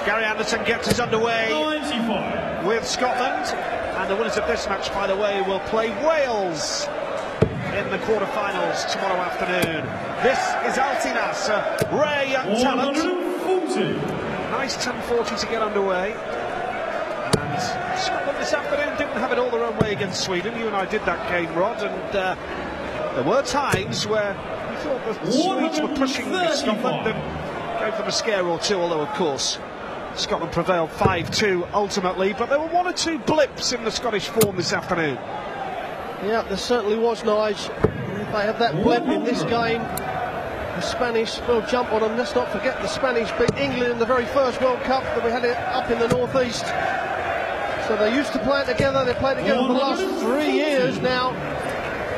Gary Anderson gets us underway 95. with Scotland, and the winners of this match, by the way, will play Wales in the quarter-finals tomorrow afternoon. This is Altinas, a rare young talent. 140. Nice 10:40 to get underway. And Scotland this afternoon didn't have it all their own way against Sweden. You and I did that game, Rod, and there were times where we thought the Swedes were pushing Scotland and gave them a scare or two, although, of course, Scotland prevailed 5-2 ultimately, but there were one or two blips in the Scottish form this afternoon. Yeah, there certainly was, Nige. If they have that blip in this game, the Spanish will jump on them. Let's not forget the Spanish beat England in the very first World Cup that we had it up in the northeast. So they used to play together. They played together for the last 3 years now.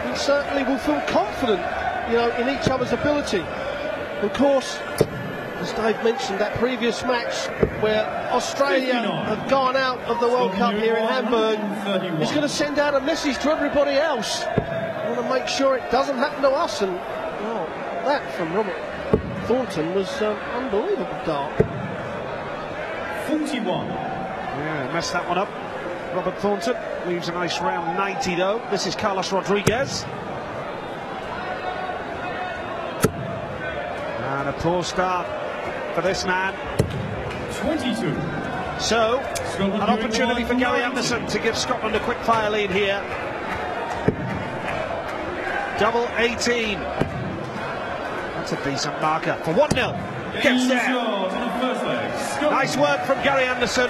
We certainly will feel confident, you know, in each other's ability. Of course, as Dave mentioned, that previous match where Australia have gone out of the World Cup here in Hamburg is going to send out a message to everybody else. We want to make sure it doesn't happen to us. And that from Robert Thornton was unbelievable dart. 41. Yeah, messed that one up. Robert Thornton leaves a nice round 90 though. This is Carlos Rodriguez. And a poor start for this man. 22. So, an opportunity for Gary Anderson to give Scotland a quick fire lead here. Double 18. That's a decent marker for 1-0. Gets there. Nice work from Gary Anderson.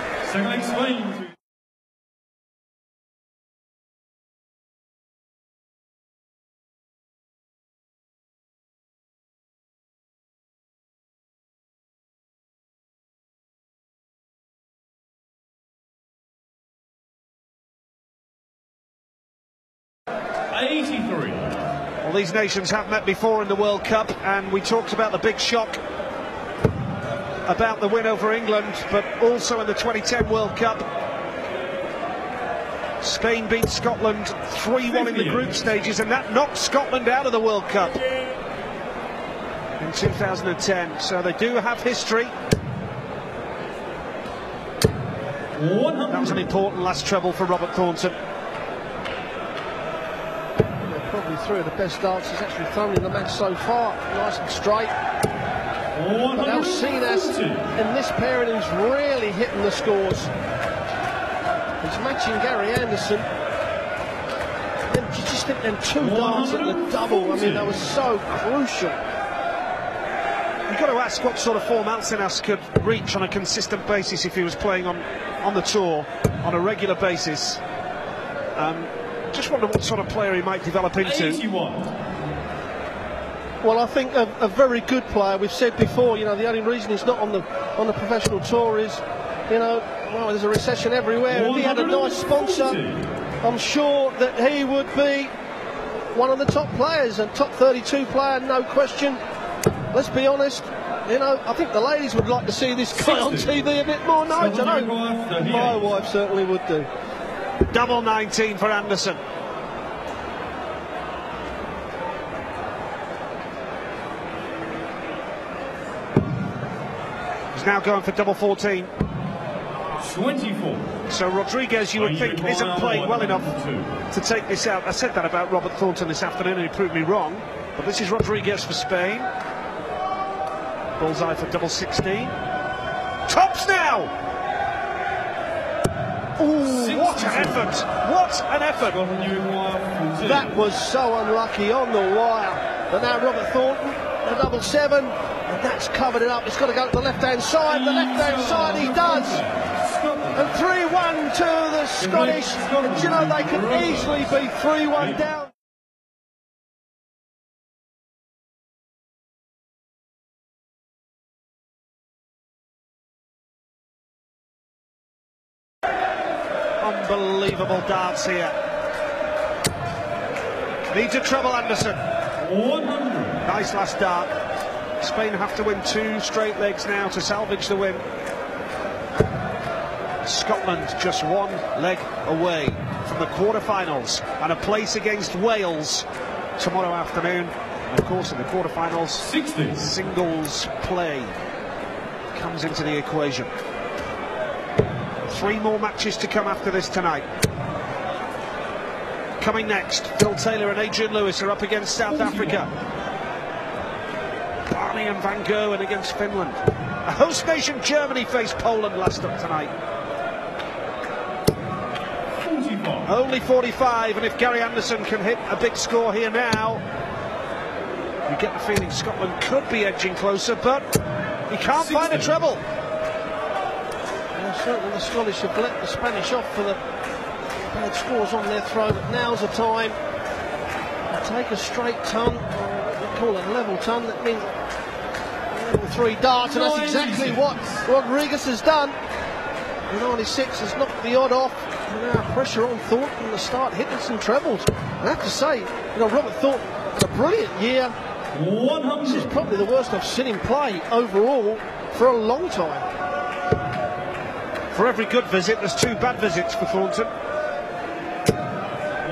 Well, these nations have met before in the World Cup, and we talked about the big shock about the win over England, but also in the 2010 World Cup. Spain beat Scotland 3-1 in the group stages, and that knocked Scotland out of the World Cup in 2010. So they do have history. That was an important last treble for Robert Thornton. Probably three of the best darts he's actually thrown in the match so far. Nice and straight. But Alcinas in this pairing is really hitting the scores. He's matching Gary Anderson. And you just think them two darts at the double, I mean, that was so crucial. You've got to ask what sort of form Alcinas could reach on a consistent basis if he was playing on the tour on a regular basis. Just wonder what sort of player he might develop into. 81. Well, I think a very good player. We've said before, you know, the only reason he's not on the professional tour is, you know, well, there's a recession everywhere. If he had a nice sponsor, I'm sure that he would be one of the top players, and top 32 player, no question. Let's be honest. You know, I think the ladies would like to see this guy on TV a bit more. No, I don't know. My wife certainly would do. Double 19 for Anderson. He's now going for double 14. 24. So Rodriguez, you would think, isn't playing well enough to take this out. I said that about Robert Thornton this afternoon and he proved me wrong. But this is Rodriguez for Spain. Bullseye for double 16. Tops now! Ooh, what an effort! What an effort! That was so unlucky on the wire. But now Robert Thornton, the double 7, and that's covered it up. It's got to go to the left-hand side. The left-hand side he does. And 3-1 to the Scottish. And you know, they can easily be 3-1 down. Unbelievable darts here. Needs a treble, Anderson. 100. Nice last dart. Spain have to win 2 straight legs now to salvage the win. Scotland just 1 leg away from the quarter-finals and a place against Wales tomorrow afternoon. And of course, in the quarter-finals, 60. singles play comes into the equation. 3 more matches to come after this tonight. Coming next, Phil Taylor and Adrian Lewis are up against South Africa. Barney and Van Gerwen against Finland. A host nation, Germany, faced Poland last up tonight. 45. Only 45, and if Gary Anderson can hit a big score here now, you get the feeling Scotland could be edging closer, but he can't 60. find a treble. Well, certainly the Scottish have let the Spanish off for the bad scores on their throw, but now's the time to take a straight ton, or what we call a level ton. That means level 3 darts, and that's exactly what Rodriguez has done. The 96 has knocked the odd off. Now pressure on Thornton to start hitting some trebles. I have to say, Robert Thornton had a brilliant year. 100. This is probably the worst I've seen him play overall for a long time. For every good visit, there's 2 bad visits for Thornton.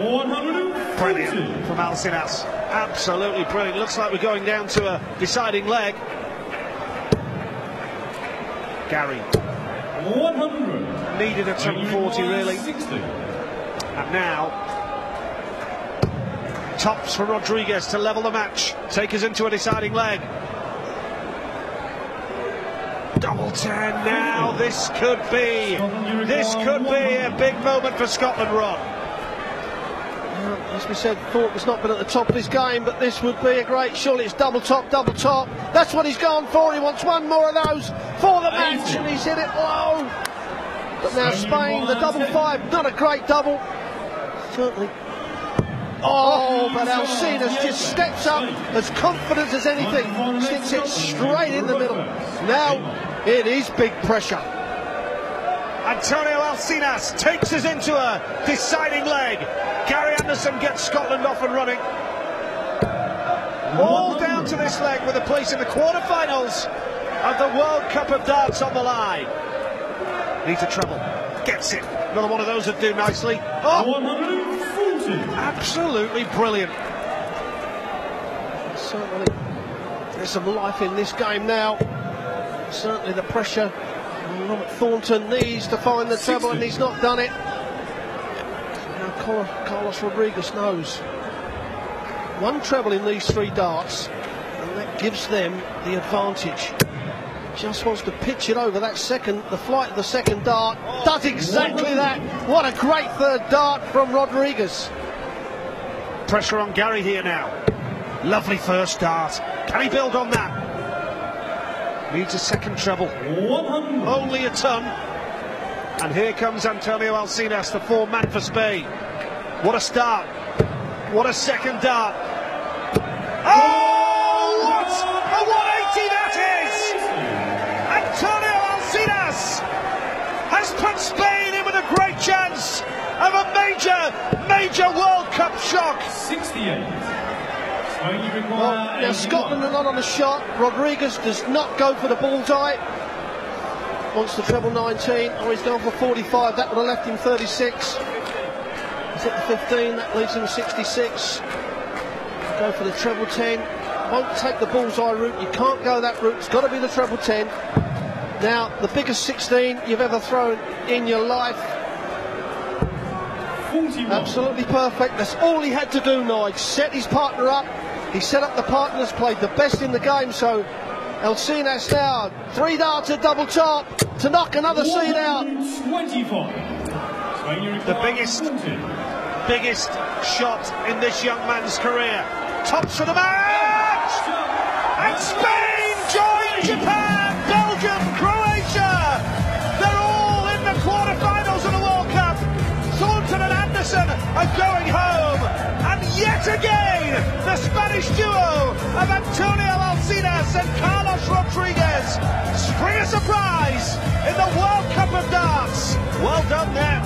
140. Brilliant from Alcinas. Absolutely brilliant. Looks like we're going down to a deciding leg. Gary. 100. Needed a 10-40 really. 60. And now, tops for Rodriguez to level the match. Take us into a deciding leg. Double 10 now. This could be a big moment for Scotland, Rod. As we said, Thornton's not been at the top of his game, but this would be a great. Surely it's double top, double top. That's what he's gone for. He wants 1 more of those for the match, and he's hit it low. But now Spain, the double 5, not a great double. Certainly. Oh, but Alcinas just steps up as confident as anything, sticks it straight in the middle. Now it is big pressure. Antonio Alcinas takes us into a deciding leg. Gary Anderson gets Scotland off and running. All down to this leg with a place in the quarterfinals of the World Cup of Darts on the line. Needs a treble. Gets it. Another one of those would do nicely. Oh! 140. Absolutely brilliant. Certainly there's some life in this game now. Certainly the pressure. Robert Thornton needs to find the treble, and he's not done it. Now Carlos Rodriguez knows 1 treble in these 3 darts, and that gives them the advantage. Just wants to pitch it over that the flight of the second dart. Does exactly that. What a great 3rd dart from Rodriguez. Pressure on Gary here now. Lovely first dart. Can he build on that? Needs a 2nd treble. 100. Only a ton. And here comes Antonio Alcinas, the 4-man for Spain. What a start. What a 2nd dart. Oh, what a 180 that is! Antonio Alcinas has put Spain in with a great chance of a major World Cup shock. 68. Well, now Scotland are not on the shot. Rodriguez does not go for the bullseye. Wants the treble 19. Oh, he's gone for 45. That would have left him 36. He's hit the 15. That leaves him 66. Go for the treble 10. Won't take the bullseye route. You can't go that route. It's got to be the treble 10. Now, the biggest 16 you've ever thrown in your life. 41. Absolutely perfect. That's all he had to do, Nige. Set his partner up. He set up the partners, played the best in the game. So Alcinas now 3 darts at double top to knock another seed out. 25. The biggest shot in this young man's career. Tops for the match! And Spain join Japan, Belgium, Croatia. They're all in the quarterfinals of the World Cup. Thornton and Anderson are going home. And yet again, the Spanish duo of Antonio Alcinas and Carlos Rodriguez spring a surprise in the World Cup of Darts. Well done there.